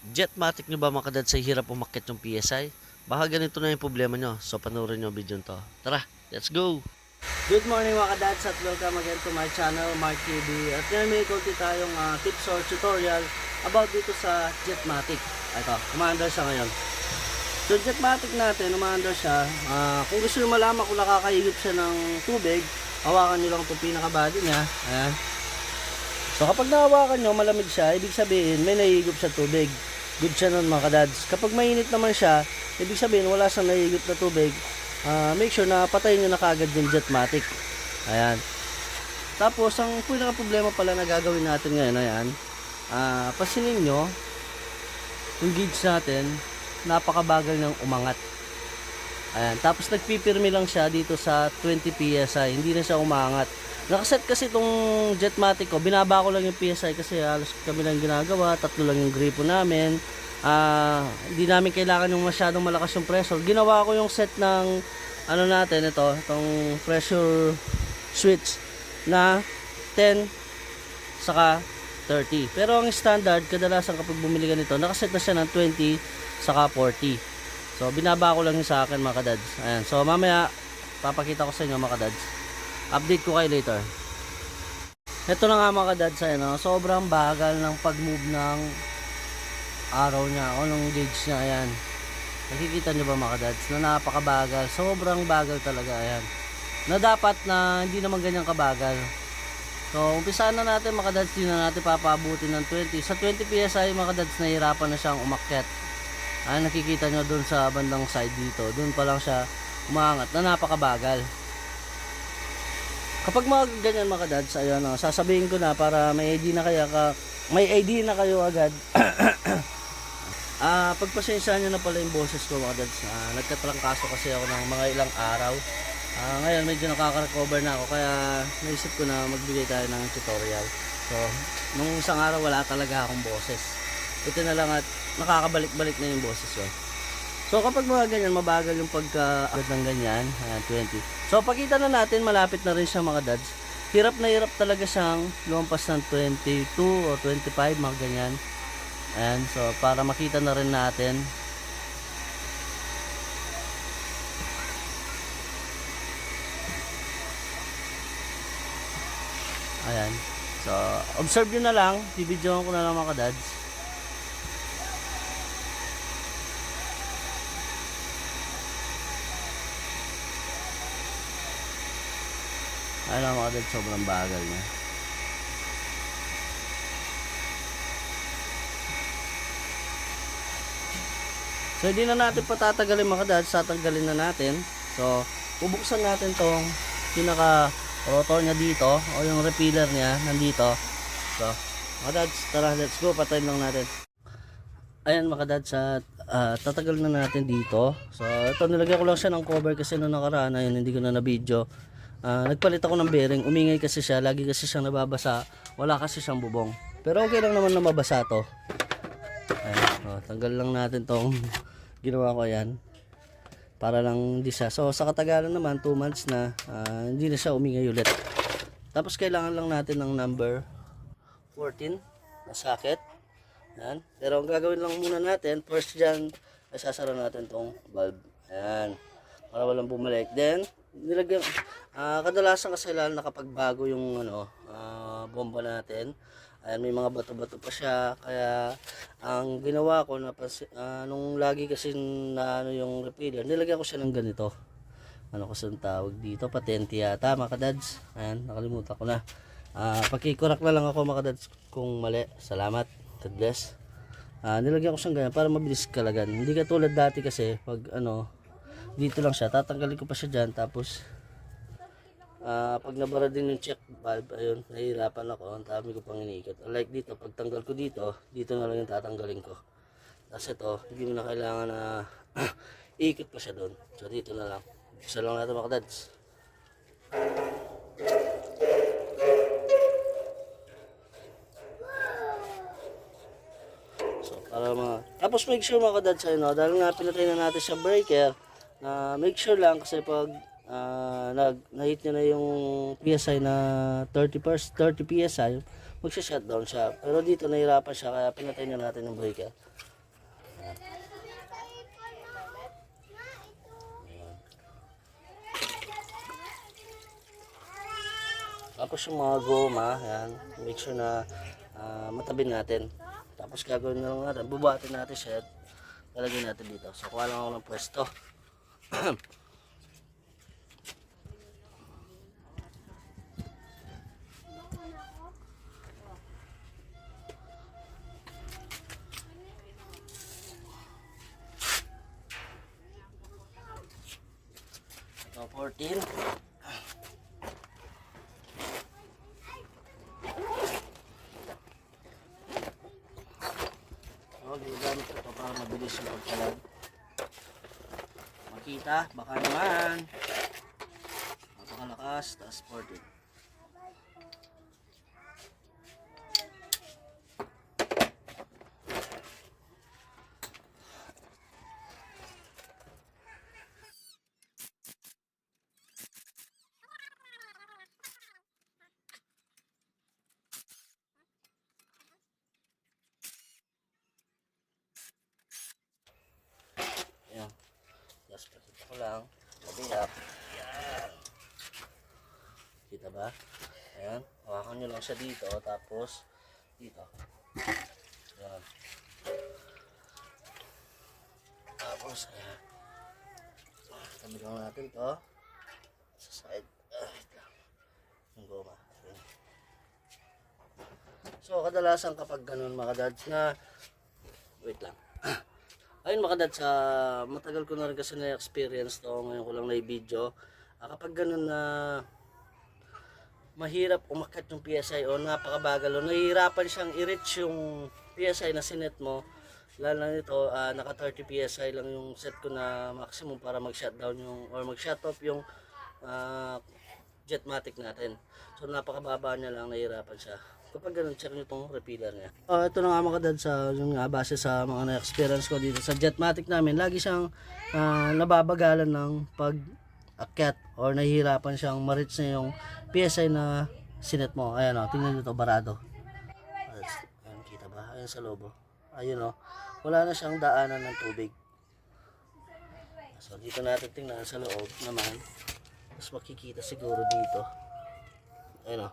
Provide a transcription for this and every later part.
Jetmatic nyo ba mga kadads ay hirap umakyat yung PSI? Baka ganito na yung problema nyo. So panoorin nyo ang video to. Tara, let's go! Good morning mga kadads at welcome again to my channel, Mark TV. At ngayon may konti tayong tips or tutorial about dito sa Jetmatic. Ito, umaandar siya ngayon. So Jetmatic natin, umaandar siya. Kung gusto nyo malaman kung nakakahigop siya ng tubig, hawakan nyo lang itong pinaka-body niya. Ayan. So kapag nahawakan nyo, malamig siya, ibig sabihin may nahihigop sa tubig. Good siya nun mga kadads. Kapag mainit naman siya, ibig sabihin wala siyang nahihigop na tubig. Make sure na patayin nyo na kagad yung Jetmatic. Ayan. Tapos ang pinaka problema pala na gagawin natin ngayon, ayan, pasinin nyo yung gauge natin, napakabagal ng umangat. Ayan. Tapos nagpipirmi lang siya dito sa 20 PSI, hindi na siya umangat. Nakaset kasi itong Jetmatic ko, binaba ko lang yung PSI kasi halos kami lang ginagawa, tatlo lang yung gripo namin. Hindi namin kailangan yung masyadong malakas yung pressure. Ginawa ko yung set ng ano natin, itong pressure switch na 10 saka 30. Pero ang standard, kadalasan kapag bumili ka nito, nakaset na siya ng 20 saka 40. So binaba ko lang yung sa akin mga kadads. Ayan. So mamaya papakita ko sa inyo mga kadads. Update ko kayo later. Ito na nga mga kadads, sobrang bagal ng pag-move ng araw niya o ng gauge niya. Ayan, nakikita nyo ba mga kadads na napakabagal, sobrang bagal talaga. Ayan, na dapat na hindi naman ganyan kabagal. So umpisahan na natin mga kadads, hindi na natin papabutin ng 20. Sa 20 PSI mga kadads, nahihirapan na siyang umakyat. Ayan, nakikita nyo dun sa bandang side dito, dun pa lang siya umangat na napakabagal. Kapag mga ganyan mga kadads, ayun, sasabihin ko na para may ID na kayo agad. Pagpasensyahan nyo na pala yung boses ko mga kadads. Nagkatrangkaso kasi ako ng mga ilang araw. Ngayon medyo nakaka-recover na ako, kaya naisip ko na magbigay tayo ng tutorial. So nung isang araw wala talaga akong boses, ito na lang at nakakabalik-balik na yung boses ko. So kapag mga ganyan, mabagal yung pagka-agad ng ganyan. Ayan, 20. So pakita na natin, malapit na rin siya mga dads. Hirap na hirap talaga siyang lumampas ng 22 o 25 mga ganyan. Ayan, so para makita na rin natin. Ayan. So observe nyo na lang, bibidyoan ko na lang mga dads. Ayan mga kadads, sobrang bagal niya. So hindi na natin patatagalin mga kadads, tatanggalin na natin. So bubuksan natin tong pinaka rotor niya dito, o yung repealer niya nandito. So mga kadads, tara, let's go, patayin lang natin. Ayan mga kadads, tatagal na natin dito. So ito, nilagyan ko lang siya ng cover kasi nung nakaraan, ayun, hindi ko na video. Nagpalit ako ng bearing, umingay kasi siya, lagi kasi siyang nababasa, wala kasi siyang bubong. Pero okay lang naman na mabasa to. Ayan, tanggal lang natin tong ginawa ko, yan, para lang hindi siya. So sa katagalan naman 2 months na, hindi na siya umingay ulit. Tapos kailangan lang natin ng number 14 na socket. Ayan. Pero ang gagawin lang muna natin, first dyan, ay sasara natin tong valve. Ayan, para walang bumalik. Then nilagyan, kadalasan kasi lang nakapagbago yung bomba natin. Ayan, may mga bato-bato pa siya, kaya ang ginawa ko na nung lagi kasi na yung repeater, nilagyan ko siya ng ganito. Ano kasi ang tawag dito, patente yata mga kadads. Ayan, nakalimutan ko na. Pakikurak na lang ako mga kadads kung mali. Salamat, God bless. Nilagyan ko siyang ganyan para mabilis kalagan. Hindi katulad dati kasi pag dito lang siya, tatanggalin ko pa siya dyan, tapos pag nabara din yung check valve, ayun, nahihirapan ako, ang dami ko pang iniikot. Like dito, pag tanggal ko dito, dito na lang yung tatanggalin ko. Tapos ito, hindi mo na kailangan na iikot pa siya doon. So dito na lang, isa lang natin mga kadads. So para tapos make sure mga kadads, dahil nga pinatay na natin sa breaker, make sure lang kasi pag nahit nyo na yung PSI na 30 PSI, magsha-shutdown siya. Pero dito nahirapan siya, kaya pinatay na natin yung breaker. Tapos yung mga goma, yan, make sure na matabi natin. Tapos gagawin na lang natin, bubuhatin natin siya at lalagyan natin dito. So kuha lang ako ng pwesto. Ito 14. Ginagamit ko ito para mabilis yung pagkalag. Makita, baka naman. Napakalakas, taas 14. Ayan. Tapos pakita ko lang. Kabihap. Ayan. Kita ba? Ayan. Hawakan nyo lang siya dito. Tapos dito. Ayan. Tapos ayan. Tabi lang natin to. Sa side. Wait lang. Yung goma. Ayan. So kadalasan kapag ganun mga dads na wait lang. Ayun mga dads, matagal ko na rin kasi na-experience to, ngayon ko lang na-video. Kapag ganun na mahirap umakyat yung PSI o napakabagal o nahihirapan siyang i-reach yung PSI na sinet mo, lalo na nito, naka 30 PSI lang yung set ko na maximum para mag-shutdown yung or mag-shut off yung Jetmatic natin. So napakababa niya lang, nahihirapan siya. Kapag ganun, check nyo itong repeater niya. Ito na nga mga dads, yung base sa mga na-experience ko dito sa Jetmatic namin, lagi siyang nababagalan ng pag-akyat or nahihirapan siyang ma-reach na yung PSI na sinet mo. Ayan o, tingnan nyo ito, barado. Ayan, kita ba? Ayan sa lobo. Ayun o, wala na siyang daanan ng tubig. So dito natin tingnan sa loob naman. Mas makikita siguro dito. Ayan o.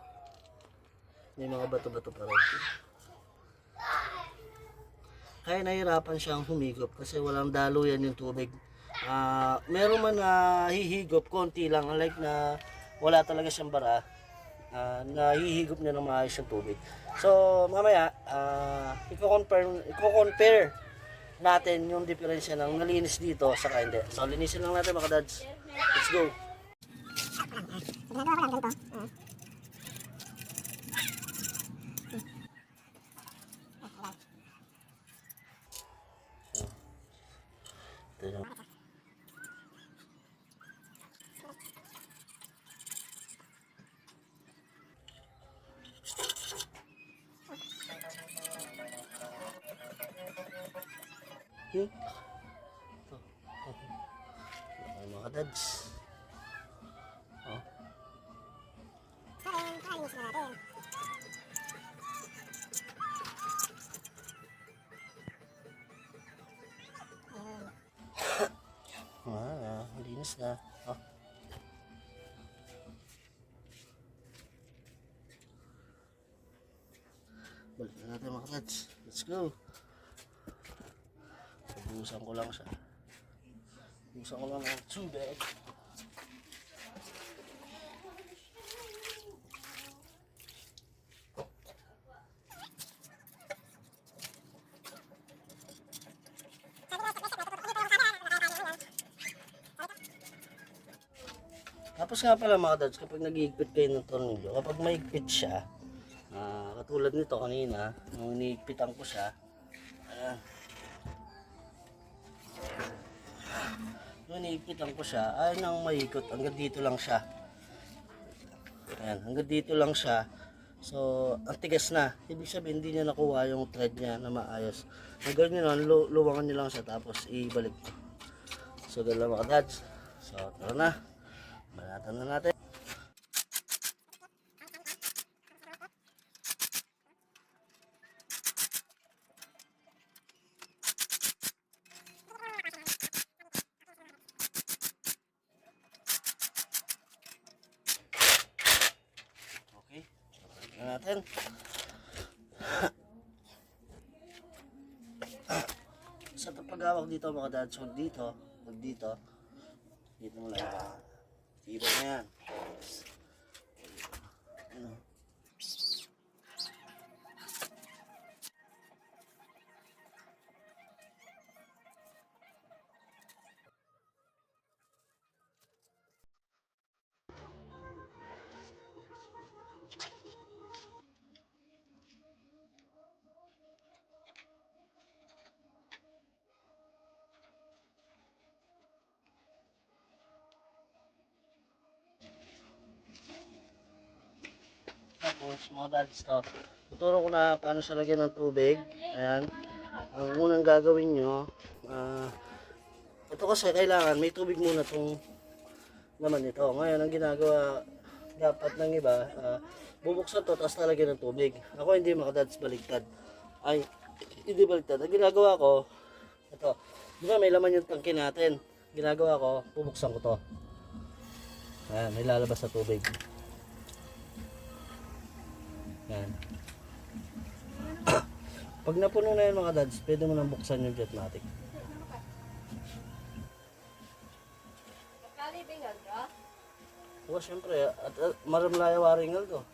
May mga bato-bato pa rin. Kaya nahirapan siyang humigop kasi walang daluyan yung tubig. Meron man na hihigop, konti lang. Unlike na wala talaga siyang bara, nahihigop niya ng maayos yung tubig. So mamaya, i-compare natin yung diferensya ng nalinis dito sa hindi. So linisin lang natin mga dads. Let's go! Mga dads. Linis na. Balik na natin mga dads. Let's go. Buhusan ko lang siya. Buhusan ko lang ng tubig. Tapos nga pala mga dads, kapag nag-iigpit kayo ng tornilyo, kapag maigpit siya, katulad nito kanina, nung iniigpitan ko siya, ayan. Nung iniigpitan ko siya, ayaw nang maikot, hanggang dito lang siya. Ayan, hanggang dito lang siya. So, ang tigas na. Ibig sabihin, hindi niya nakuha yung thread niya na maayos. Hanggang nyo lang, luwangan nyo lang siya, tapos ibalik. So, gala mga dads. So, tara na. Balatan na natin. Sa paghawak dito mga dads, huwag dito, dito mo lang. Tibay na yan. Ano? Tapos mga dads, tuturo ko na paano siya lagyan ng tubig. Ayan. Ang unang gagawin nyo, ito kasi kailangan may tubig muna itong naman ito. Ngayon ang ginagawa dapat ng iba, bubuksan to tapos lalagyan ng tubig. Ako hindi mga dads, baligtad. Ay, hindi baligtad. Ang ginagawa ko, ito, di ba may laman yung tangke natin. Ginagawa ko, bubuksan ko to. Ayan, may lalabas sa tubig. Yan. Pag napuno na yan mga dads, pwede mo nang buksan yung Jetmatic. Oo, syempre. At maramlaya waringal to.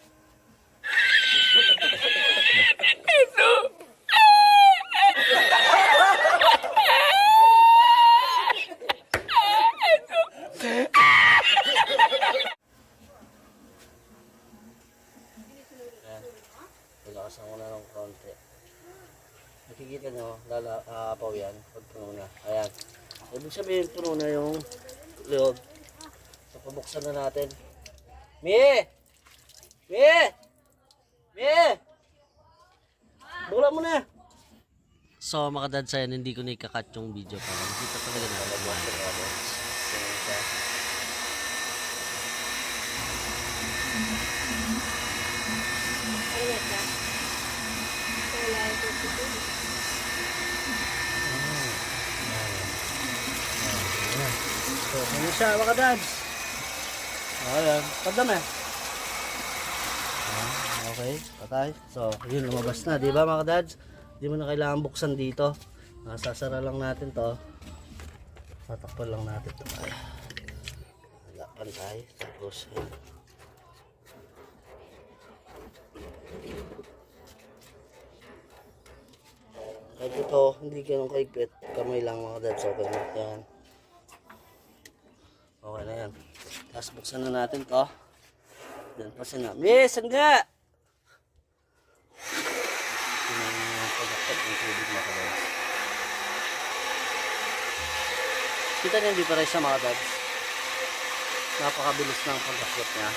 Ilakasan ko na ng konti. Nakikita nyo, aapaw yan pag puno na. Ayan. Ibig sabihin, puno na yung loob. So, pabuksan na natin. Mie! Mie! Mie! Bukla mo na! So mga dads, ayan, hindi ko na ikakat yung video para makita talaga natin kung ano. So, ano siya mga dads? Ayan, padam eh. Okay, patay. So, yun, lumabas na, di ba mga dads? Di mo na kailangan buksan dito. Sasara lang natin to. Tatakpan lang natin ito. Wala, pantay. Tapos, yun. Kahit ito, hindi ganun kaigpit. Kamay lang mga dads. Okay na. Yan. Okay na yan. Tapos buksan na natin to. Then pa siya na. Miss, sangga! Pagkakot ng tubig mga dads. Kita niyo hindi pa rin siya mga dads. Napakabilis ng pagkakot niya.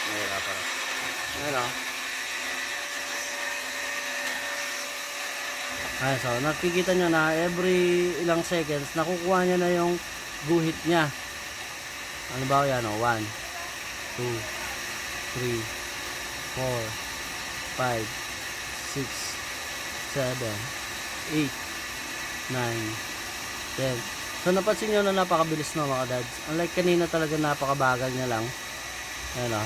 Mahirapan. Ayan o. Ayan, so nakikita nyo na every ilang seconds nakukuha niya na yung guhit niya. Ano ba yan o? 1, 2, 3, 4, 5, 6, 7, 8, 9, 10. So napansin nyo na napakabilis na mga dads. Unlike kanina talaga napakabagal niya lang. Ayan o.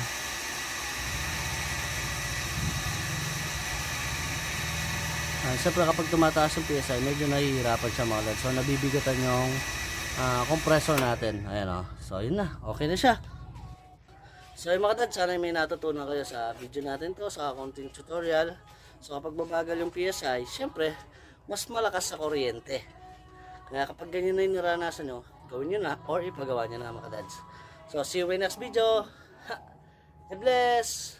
Siyempre kapag tumataas yung PSI, medyo nahihirapan siya mga dads. So nabibigatan yung compressor natin. Ayan o. So yun na. Okay na siya. So yung mga dads, sana may natutunan kayo sa video natin to, sa konting tutorial. So kapag mabagal yung PSI, siyempre mas malakas sa kuryente. Kaya kapag ganyan na yung naranasan nyo, gawin nyo na or ipagawa nyo na mga dads. So see you in next video. God bless!